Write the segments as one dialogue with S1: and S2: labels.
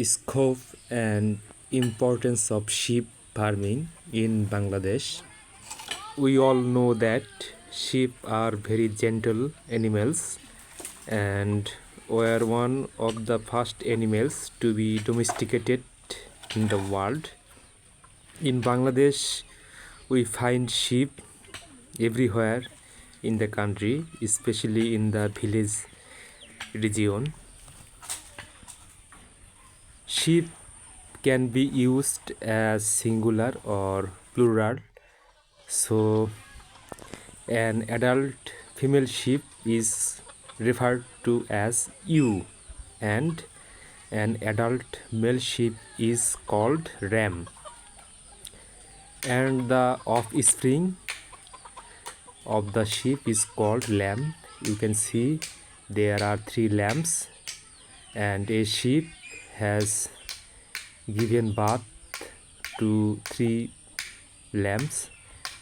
S1: scope and importance of sheep farming in Bangladesh. We all know that sheep are very gentle animals and were one of the first animals to be domesticated in the world. In Bangladesh, we find sheep everywhere in the country, especially in the village region. Sheep can be used as singular or plural. So, an adult female sheep is referred to as ewe, and an adult male sheep is called ram. And the offspring of the sheep is called lamb. You can see there are 3 lambs, and a sheep has given birth to 3 lambs.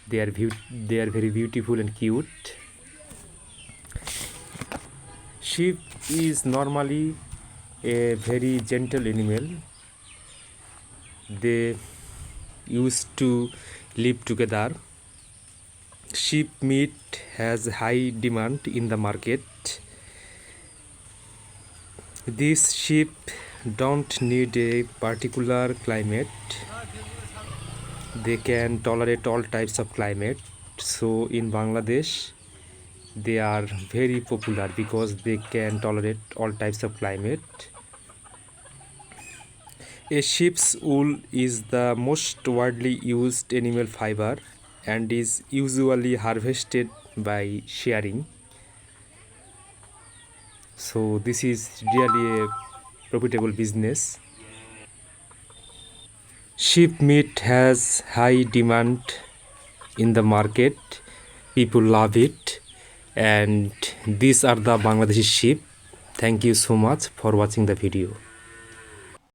S1: They are very beautiful and cute. Sheep is normally a very gentle animal. They used to live together. Sheep meat has high demand in the market. These sheep don't need a particular climate. They can tolerate all types of climate. So in Bangladesh, they are very popular because they can tolerate all types of climate. A sheep's wool is the most widely used animal fiber and is usually harvested by shearing. So this is really a profitable business. Sheep meat has high demand in the market. People love it, and these are the Bangladeshi sheep. Thank you so much for watching the video.